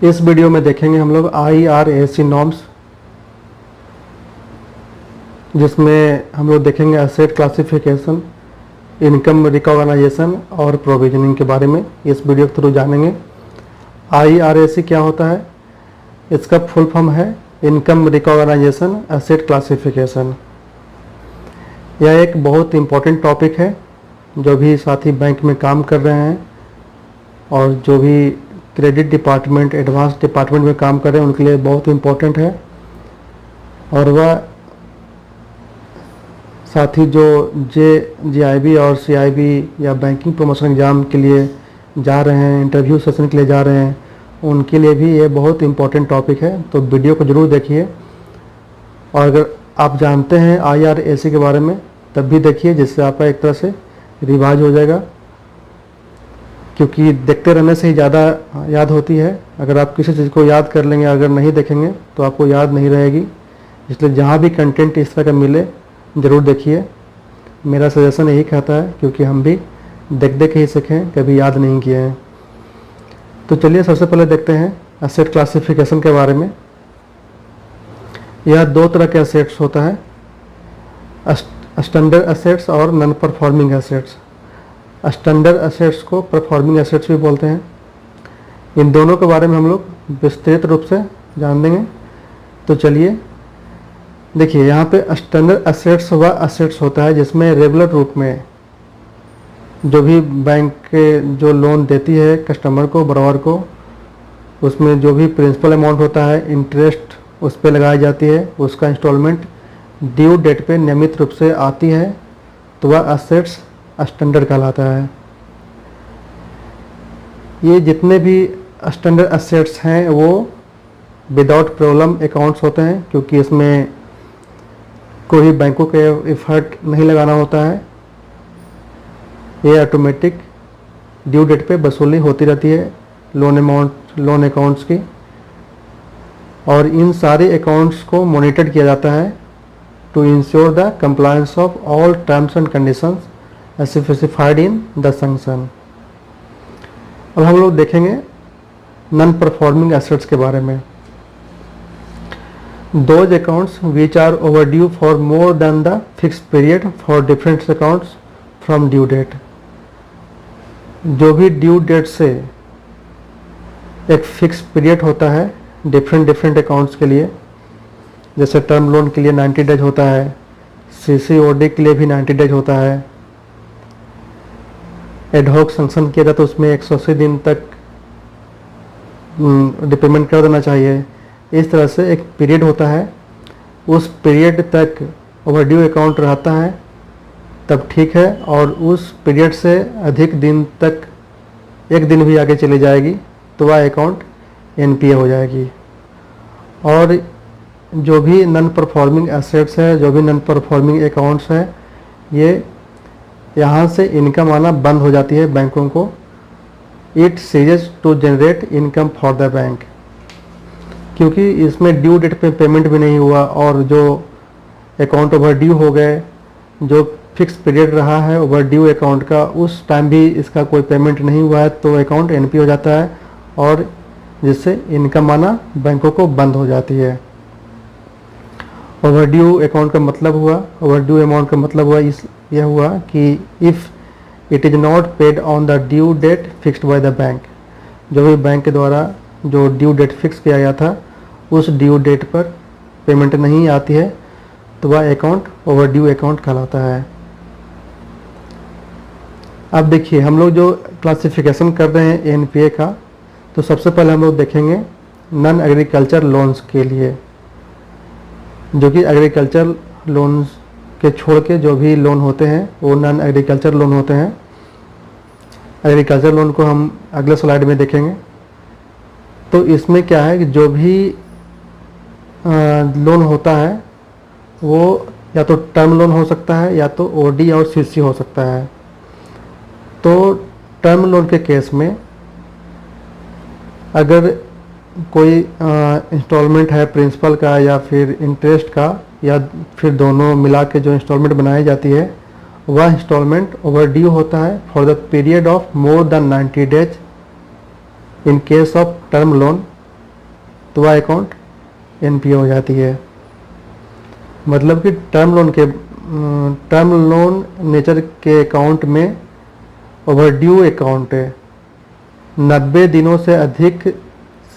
इस वीडियो में देखेंगे हम लोग IRAC नॉर्म्स, जिसमें हम लोग देखेंगे एसेट क्लासिफिकेशन, इनकम रिकॉग्नाइजेशन और प्रोविजनिंग के बारे में इस वीडियो के थ्रू जानेंगे। IRAC क्या होता है? इसका फुल फॉर्म है इनकम रिकॉग्नाइजेशन एसेट क्लासिफिकेशन। यह एक बहुत इम्पोर्टेंट टॉपिक है। जो भी साथी बैंक में काम कर रहे हैं और जो भी क्रेडिट डिपार्टमेंट, एडवांस डिपार्टमेंट में काम कर रहे हैं, उनके लिए बहुत इम्पोर्टेंट है। और वह साथी जो GIB और CIB या बैंकिंग प्रमोशन एग्ज़ाम के लिए जा रहे हैं, इंटरव्यू सेशन के लिए जा रहे हैं, उनके लिए भी ये बहुत इम्पोर्टेंट टॉपिक है। तो वीडियो को ज़रूर देखिए, और अगर आप जानते हैं IRAC के बारे में तब भी देखिए, जिससे आपका एक तरह से रिवाइज हो जाएगा, क्योंकि देखते रहने से ही ज़्यादा याद होती है। अगर आप किसी चीज़ को याद कर लेंगे, अगर नहीं देखेंगे तो आपको याद नहीं रहेगी। इसलिए जहाँ भी कंटेंट इस तरह का मिले ज़रूर देखिए। मेरा सजेशन यही कहता है, क्योंकि हम भी देख देख ही सीखें, कभी याद नहीं किए हैं। तो चलिए सबसे पहले देखते हैं एसेट क्लासिफिकेशन के बारे में। यह दो तरह के एसेट्स होता है, स्टैंडर्ड एसेट्स और non performing assets. Standard assets को परफॉर्मिंग एसेट्स भी बोलते हैं। इन दोनों के बारे में हम लोग विस्तृत रूप से जान देंगे। तो चलिए देखिए, यहाँ पे स्टैंडर्ड एसेट्स वह एसेट्स होता है जिसमें रेगुलर रूप में जो भी बैंक के जो लोन देती है कस्टमर को, बरोवर को, उसमें जो भी प्रिंसिपल अमाउंट होता है, इंटरेस्ट उस पर लगाई जाती है, उसका इंस्टॉलमेंट ड्यू डेट पे नियमित रूप से आती है, तो वह एसेट्स स्टैंडर्ड कहलाता है। ये जितने भी स्टैंडर्ड एसेट्स हैं वो विदाउट प्रॉब्लम अकाउंट्स होते हैं, क्योंकि इसमें कोई बैंकों के एफर्ट नहीं लगाना होता है। ये ऑटोमेटिक ड्यू डेट पे वसूली होती रहती है लोन अकाउंट्स की, और इन सारे अकाउंट्स को मॉनिटर किया जाता है to ensure the compliance of all terms and conditions as specified in the sanction. अब हम लोग देखेंगे नॉन परफॉर्मिंग एसेट्स के बारे में। Those accounts which are overdue for more than the fixed period for different accounts from due date। जो भी due date से एक फिक्स पीरियड होता है डिफरेंट अकाउंट्स के लिए, जैसे टर्म लोन के लिए 90 डेज होता है, CCOD के लिए भी 90 डेज होता है, एडहॉक सैंक्शन किया जाता तो उसमें 180 दिन तक रिपेमेंट कर देना चाहिए। इस तरह से एक पीरियड होता है, उस पीरियड तक ओवरड्यू अकाउंट रहता है तब ठीक है, और उस पीरियड से अधिक दिन तक एक दिन भी आगे चली जाएगी तो वह अकाउंट NPA हो जाएगी। और जो भी नॉन परफॉर्मिंग एसेट्स है, जो भी नॉन परफॉर्मिंग अकाउंट्स हैं, ये यहाँ से इनकम आना बंद हो जाती है बैंकों को। It ceases to generate income for the bank, क्योंकि इसमें ड्यू डेट पे पेमेंट भी नहीं हुआ और जो अकाउंट ओवर ड्यू हो गए, जो फिक्स पीरियड रहा है ओवर ड्यू अकाउंट का, उस टाइम भी इसका कोई पेमेंट नहीं हुआ है तो अकाउंट NPA हो जाता है, और जिससे इनकम आना बैंकों को बंद हो जाती है। ओवर ड्यू अकाउंट का मतलब हुआ, ओवर ड्यू अमाउंट का मतलब हुआ यह हुआ कि if it is not paid on the due date fixed by the bank. जो भी बैंक के द्वारा जो ड्यू डेट फिक्स किया गया था, उस ड्यू डेट पर पेमेंट नहीं आती है तो वह अकाउंट ओवर ड्यू अकाउंट कहलाता है। अब देखिए, हम लोग जो क्लासिफिकेशन कर रहे हैं NPA का, तो सबसे पहले हम लोग देखेंगे नॉन एग्रीकल्चर लोन्स के लिए, जो कि एग्रीकल्चर लोन्स के छोड़ के जो भी लोन होते हैं वो नॉन एग्रीकल्चर लोन होते हैं। एग्रीकल्चर लोन को हम अगले स्लाइड में देखेंगे। तो इसमें क्या है कि जो भी लोन होता है वो या तो टर्म लोन हो सकता है या तो OD और CC हो सकता है। तो टर्म लोन के केस में अगर कोई इंस्टॉलमेंट है प्रिंसिपल का या फिर इंटरेस्ट का, या फिर दोनों मिला के जो इंस्टॉलमेंट बनाई जाती है, वह इंस्टॉलमेंट ओवरड्यू होता है for the period of more than 90 days in case of term loan तो वह अकाउंट एनपीए हो जाती है। मतलब कि टर्म लोन नेचर के अकाउंट में ओवरड्यू अकाउंट है, 90 दिनों से अधिक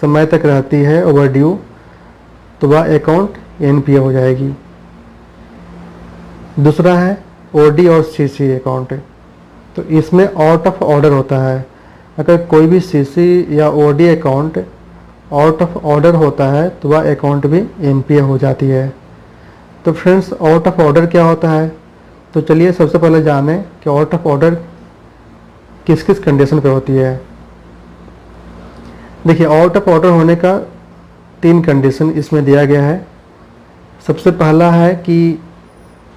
समय तक रहती है ओवरड्यू, तो वह अकाउंट एनपीए हो जाएगी। दूसरा है ओडी और सीसी अकाउंट। तो इसमें आउट ऑफ ऑर्डर होता है। अगर कोई भी सीसी या OD account out of order होता है तो वह अकाउंट भी एनपीए हो जाती है। तो फ्रेंड्स, आउट ऑफ ऑर्डर क्या होता है? तो चलिए सबसे पहले जानें कि आउट ऑफ ऑर्डर किस किस कंडीशन पे होती है। देखिए, आउट ऑफ ऑर्डर होने का 3 कंडीशन इसमें दिया गया है। सबसे पहला है कि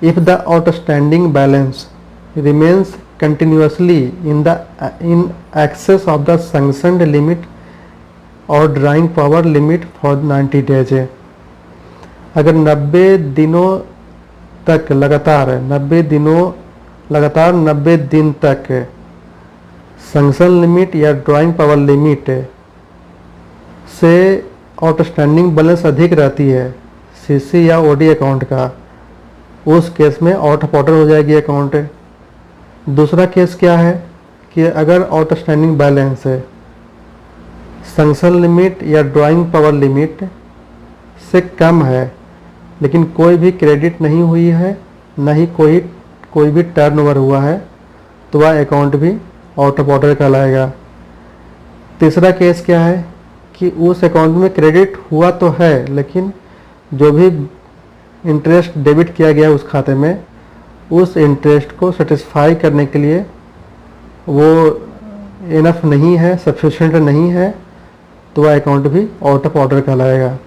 if the outstanding balance remains continuously in excess of the sanctioned limit और drawing power limit for 90 days है। अगर 90 दिनों तक लगातार 90 दिन तक सैंक्शन लिमिट या ड्राइंग पावर लिमिट से आउटस्टैंडिंग बैलेंस अधिक रहती है सीसी या ओडी अकाउंट का, उस केस में आउट ऑफ ऑर्डर हो जाएगी अकाउंट। दूसरा केस क्या है कि अगर आउटस्टैंडिंग बैलेंस है सैंक्शन लिमिट या ड्राइंग पावर लिमिट से कम है, लेकिन कोई भी क्रेडिट नहीं हुई है, न ही कोई भी टर्नओवर हुआ है, तो वह अकाउंट भी आउट ऑफ ऑर्डर कहलाएगा। तीसरा केस क्या है कि उस अकाउंट में क्रेडिट हुआ तो है, लेकिन जो भी इंटरेस्ट डेबिट किया गया उस खाते में, उस इंटरेस्ट को सेटिस्फाई करने के लिए वो इनफ नहीं है, सफिशिएंट नहीं है, तो वह अकाउंट भी आउट ऑफ ऑर्डर कहलाएगा।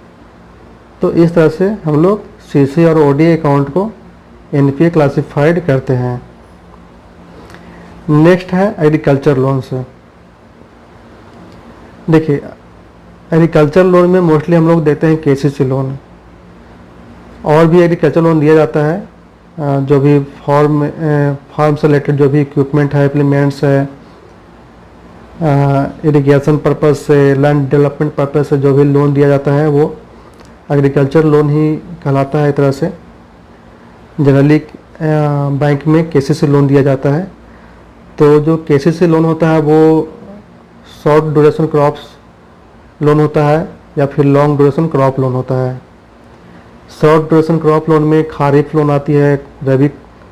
तो इस तरह से हम लोग सीसी और ओडी अकाउंट को एनपीए क्लासिफाइड करते हैं। नेक्स्ट है एग्रीकल्चर लोन से। देखिए, एग्रीकल्चर लोन में मोस्टली हम लोग देते हैं केसीसी लोन, और भी एग्रीकल्चर लोन दिया जाता है। जो भी फार्म से रिलेटेड जो भी इक्विपमेंट है, इम्प्लीमेंट्स है, इरिगेशन पर्पज़ से, लैंड डेवलपमेंट पर्पज़ से जो भी लोन दिया जाता है वो एग्रीकल्चर लोन ही कहलाता है। एक तरह से जनरली बैंक में केसीसी लोन दिया जाता है। तो जो केसीसी लोन होता है वो शॉर्ट ड्यूरेशन क्रॉप्स लोन होता है या फिर लॉन्ग ड्यूरेशन क्रॉप लोन होता है। शॉर्ट ड्यूरेशन क्रॉप लोन में खारिफ लोन आती है,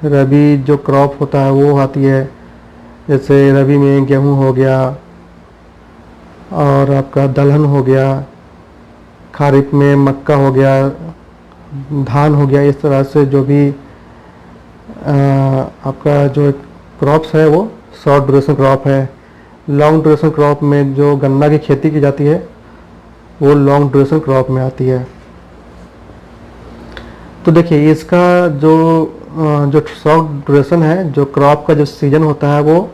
रबी जो क्रॉप होता है वो आती है, जैसे रबी में गेहूं हो गया और आपका दलहन हो गया, खारिफ में मक्का हो गया, धान हो गया। इस तरह से जो भी आपका जो क्रॉप्स है वो शॉर्ट ड्यूरेशन क्रॉप है। लॉन्ग ड्यूरेशन क्रॉप में जो गन्ना की खेती की जाती है वो लॉन्ग ड्यूरेशन क्रॉप में आती है। तो देखिए, इसका जो शॉर्ट ड्यूरेशन है, जो क्रॉप का जो सीजन होता है वो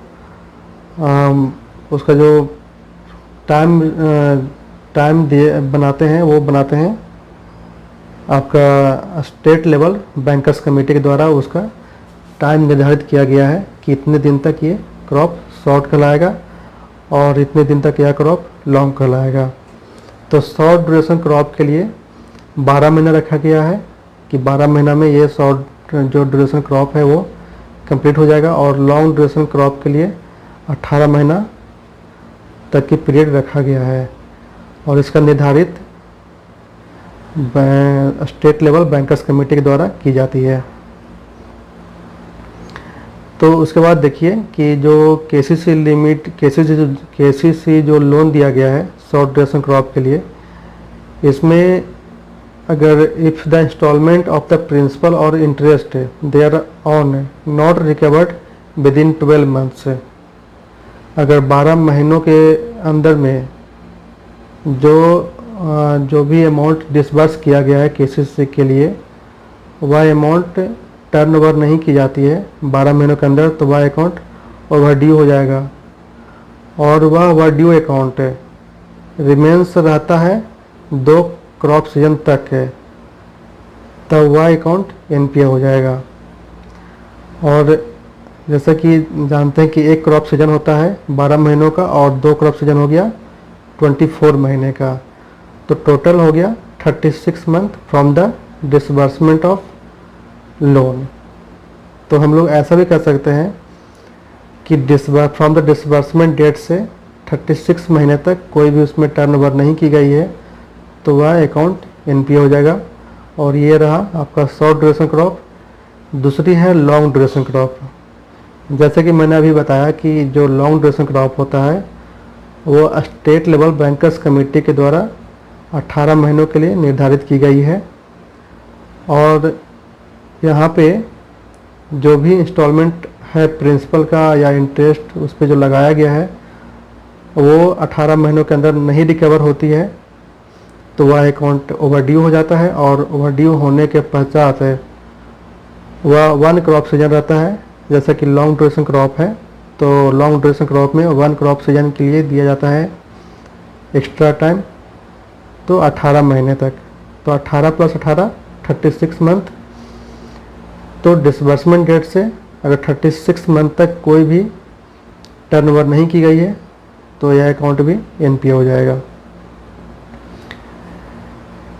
उसका जो टाइम बनाते हैं आपका स्टेट लेवल बैंकर्स कमेटी के द्वारा उसका टाइम निर्धारित किया गया है कि इतने दिन तक ये क्रॉप शॉर्ट कहलाएगा और इतने दिन तक यह क्रॉप लॉन्ग कहलाएगा। तो शॉर्ट ड्यूरेशन क्रॉप के लिए 12 महीना रखा गया है कि 12 महीना में ये शॉर्ट जो ड्यूरेशन क्रॉप है वो कंप्लीट हो जाएगा, और लॉन्ग ड्यूरेशन क्रॉप के लिए 18 महीना तक की पीरियड रखा गया है, और इसका निर्धारित स्टेट लेवल बैंकर्स कमेटी के द्वारा की जाती है। तो उसके बाद देखिए कि जो केसीसी जो लोन दिया गया है शॉर्ट ड्यूरेशन क्रॉप के लिए, इसमें अगर if the instalment of the principal और interest thereon not recovered within 12 months, अगर 12 महीनों के अंदर में जो भी अमाउंट डिसबर्स किया गया है केसीसी के लिए, वह अमाउंट टर्नओवर नहीं की जाती है 12 महीनों के अंदर, तो वह अकाउंट ओवरड्यू हो जाएगा, और वह ओवरड्यू अकाउंट रिमेंस रहता है 2 क्रॉप सीजन तक है, तब वह अकाउंट एनपीए हो जाएगा। और जैसा कि जानते हैं कि एक क्रॉप सीजन होता है 12 महीनों का, और 2 क्रॉप सीजन हो गया 24 महीने का। तो टोटल हो गया 36 month from the disbursement of loan. तो हम लोग ऐसा भी कर सकते हैं कि फ्रॉम द डिसबर्समेंट डेट से 36 महीने तक कोई भी उसमें टर्नओवर नहीं की गई है तो वह अकाउंट एनपीए हो जाएगा। और ये रहा आपका शॉर्ट ड्यूरेशन क्रॉप। दूसरी है लॉन्ग ड्यूरेशन क्रॉप। जैसे कि मैंने अभी बताया कि जो लॉन्ग ड्यूरेशन क्रॉप होता है वो स्टेट लेवल बैंकर्स कमेटी के द्वारा 18 महीनों के लिए निर्धारित की गई है। और यहाँ पे जो भी इंस्टॉलमेंट है प्रिंसिपल का या इंटरेस्ट उस पर जो लगाया गया है वो 18 महीनों के अंदर नहीं रिकवर होती है तो वह अकाउंट ओवरड्यू हो जाता है। और ओवरड्यू होने के पश्चात वह 1 क्रॉप सीजन रहता है। जैसा कि लॉन्ग ड्यूरेशन क्रॉप है तो लॉन्ग ड्यूरेशन क्रॉप में 1 क्रॉप सीजन के लिए दिया जाता है एक्स्ट्रा टाइम, तो 18 महीने तक। तो 18 + 18 36 मंथ। तो डिसबर्समेंट डेट से अगर 36 मंथ तक कोई भी टर्नओवर नहीं की गई है तो यह अकाउंट भी एनपीए हो जाएगा।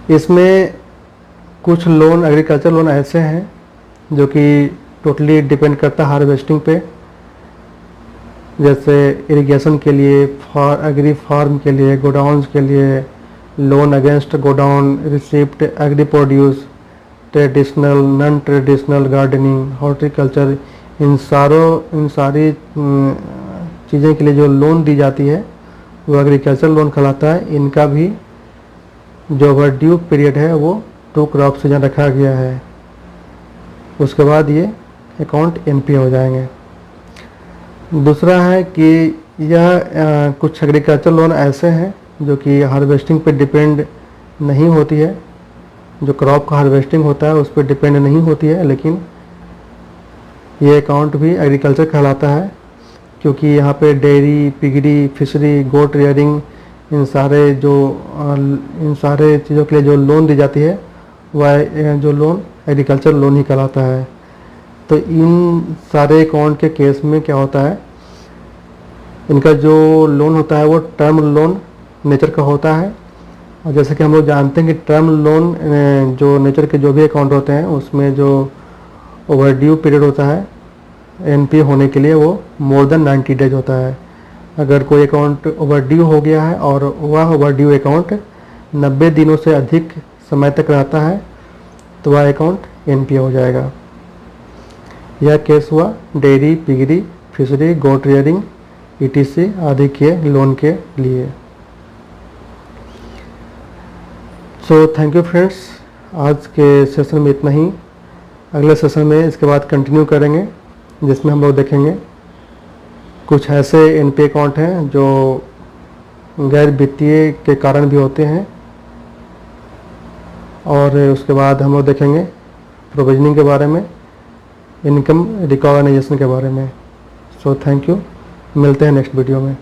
इसमें कुछ लोन एग्रीकल्चर लोन ऐसे हैं जो कि टोटली डिपेंड करता है हार्वेस्टिंग पे। जैसे इरिगेशन के लिए, एग्री फार्म के लिए, गोडाउन्स के लिए, loan against godown, receipt, agri produce, traditional, non traditional, gardening, horticulture, इन सारी चीज़ें के लिए जो लोन दी जाती है वो एग्रीकल्चर लोन कहलाता है। इनका भी जो ओवरड्यू पीरियड है वो 2 क्रॉप सीजन रखा गया है। उसके बाद ये अकाउंट एनपीए हो जाएंगे। दूसरा है कि यह कुछ एग्रीकल्चर लोन ऐसे हैं जो कि हार्वेस्टिंग पे डिपेंड नहीं होती है। जो क्रॉप का हार्वेस्टिंग होता है उस पर डिपेंड नहीं होती है, लेकिन ये अकाउंट भी एग्रीकल्चर कहलाता है क्योंकि यहाँ पे डेयरी, पिगरी, फिशरी, गोट रियरिंग, इन सारे चीज़ों के लिए जो लोन दी जाती है वह जो लोन एग्रीकल्चर लोन ही कहलाता है। तो इन सारे अकाउंट के केस में क्या होता है, इनका जो लोन होता है वो टर्म लोन नेचर का होता है। और जैसे कि हम लोग जानते हैं कि टर्म लोन जो नेचर के जो भी अकाउंट होते हैं उसमें जो ओवरड्यू पीरियड होता है एनपीए होने के लिए वो मोर देन 90 डेज होता है। अगर कोई अकाउंट ओवरड्यू हो गया है और वह ओवरड्यू अकाउंट 90 दिनों से अधिक समय तक रहता है तो वह अकाउंट एनपीए हो जाएगा। यह केस हुआ डेयरी, पिगरी, फिशरी, गोट रियरिंग, ईटीसी आदि के लोन के लिए। सो थैंक यू फ्रेंड्स, आज के सेशन में इतना ही। अगले सेशन में इसके बाद कंटिन्यू करेंगे जिसमें हम लोग देखेंगे कुछ ऐसे एनपीए अकाउंट हैं जो गैर वित्तीय के कारण भी होते हैं। और उसके बाद हम लोग देखेंगे प्रोविजनिंग के बारे में, इनकम रिकॉग्नाइजेशन के बारे में। सो थैंक यू, मिलते हैं नेक्स्ट वीडियो में।